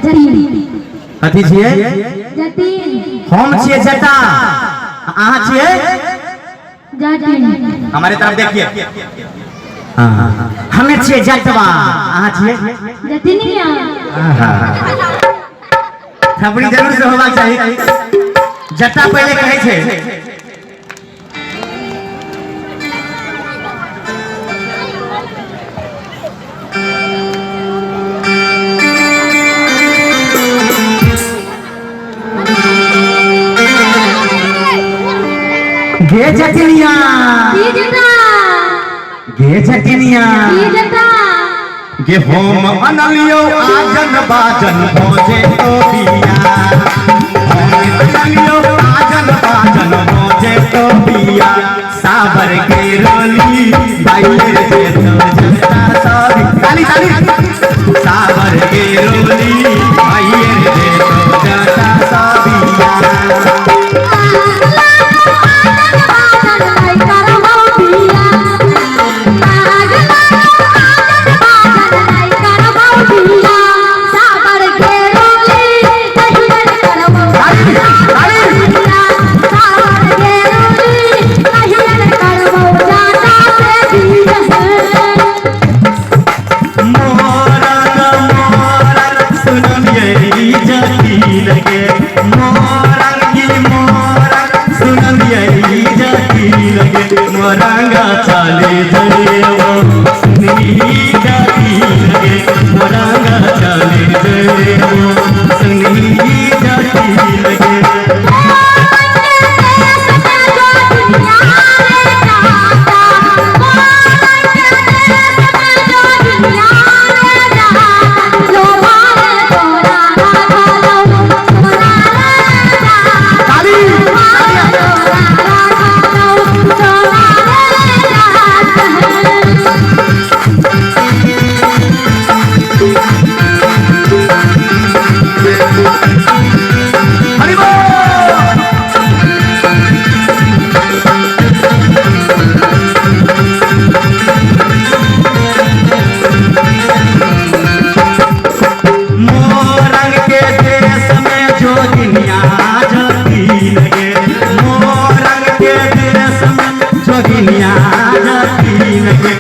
कथी छिए जतिन हम छिए जटा अहाँ छिए जतिन हमारे तरफ देखिए हां हमें छिए जटवा अहाँ छिए जतिनिया थपड़ी जरूर से होबाक चाहिए जटा पहले कहै छै गे जटिनिया गे जटिनिया गे होम अनलियो आजन बाजन भोजे तो बिया होम अनलियो आजन बाजन भोजे तो बिया साबर के रोली बाइले जे तो जटा सारी ताली ताली साबर के रोली बाइले जे तो जटा साबिया मोरंगा चले जइयो सुनी जाती लगे मोरंगा चले जइयो सुनी जाती लगे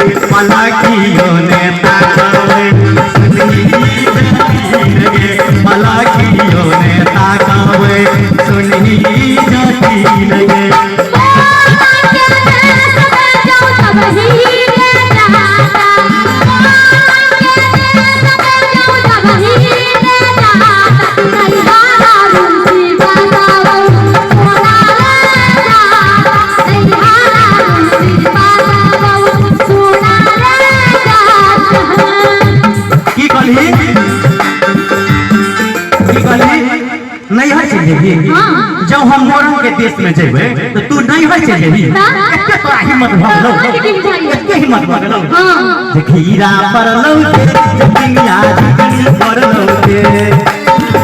पलाकियों ने ताकावे सुनी जाती लगे पलाकियों ने ताकावे सुनी जाती लगे नहीं है चलेगी जब हम मोरंग के देश में जेबे तो तू नहीं है चलेगी एते तो हिम्मत भगलो एते हिम्मत भगलो जे खीरा पर लौटे जतिनिया झुगनी पर लौटे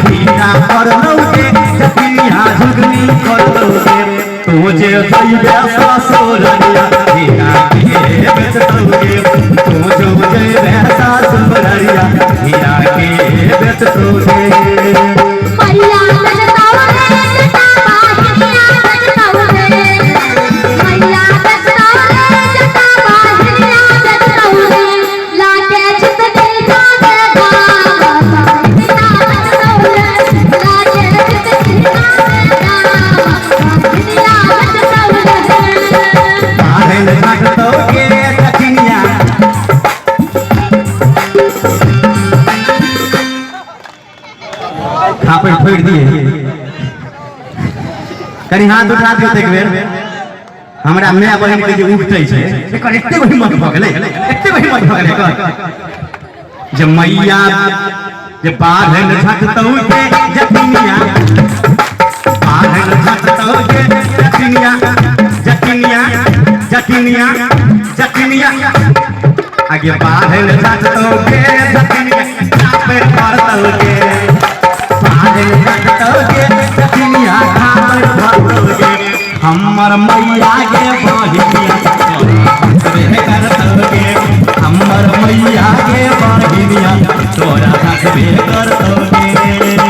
खीरा पर लौटे जतिनिया झुगनी पर लौटे तू जे जइबे ससुररिया खीरा के बेचतोगे तू जो जइबे ससुररिया खीरा के बेचतोगे फेर दिए कनी हाथ उठा दियो एक बेर हमरा माय बहन के जे उठतै छै एकर एते बड़ी मत भ गेलै एते बड़ी मत भ गेलै जे मैया जे बाढ़न झटतौ के जतिनिया बाढ़न झटतौ के जतिनिया जतिनिया जतिनिया जतिनिया आगे बाढ़न झटतौ के जतिनिया पे पड़तौ के हमर मैया के बहिनिया हमर मैया के बहिनिया तोरा रखबे करतोगे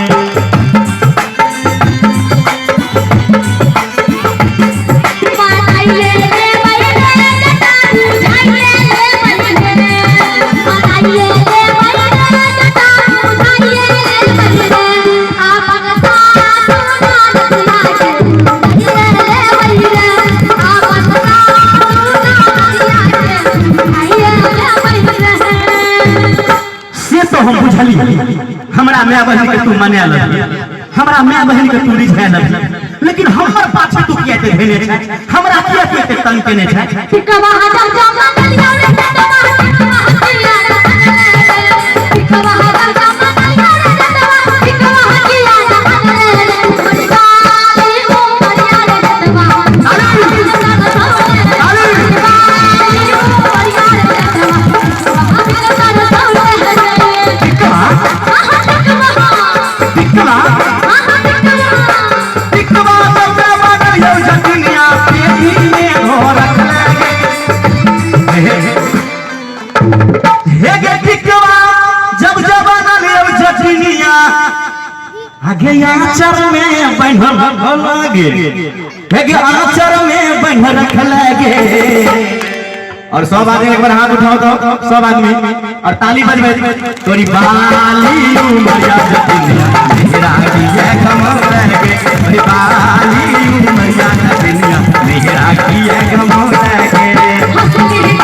हम बुझली हमरा माय बहन के तू मने लगी हमरा माय बहन के तू रिझाय लगी लेकिन हमर पाछे तू किया ते धेने छै हमरा किया ते तंग केने छै टिकवा हटा जमा कलिया रे टिकवा हटिया टिकवा हटा जमा कलिया रे टिकवा हटिया रे ओ मरिया रे टिकवा आगे आचर में बंधल लगे हेगे आचर में बंधल रख लगे और सब आदमी एक बार हाथ उठाओ तो सब आदमी और ताली बजबे तोरी बाली उमरिया जतिनिया मेरा किया कमर लगे तोरी बाली उमरिया जतिनिया मेरा किया कमर लगे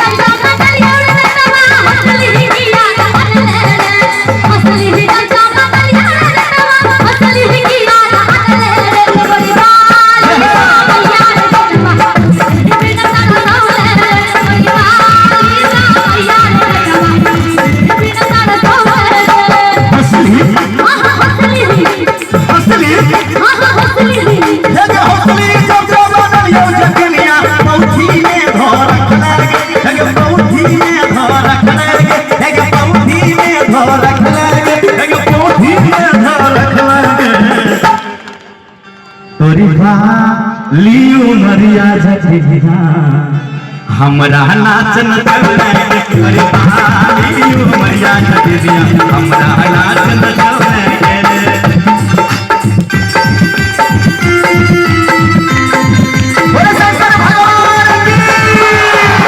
तोरी बाली उमरिया जतिनिया हमरा नाच न चले तोरी बाली उमरिया जतिनिया हमरा नाच न चले बोले शंकर भगवान की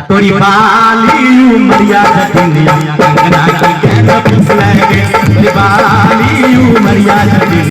तोरी बाली उमरिया जतिनिया कंगना की गहना पूछ लगे तोरी बाली उमरिया जतिनिया।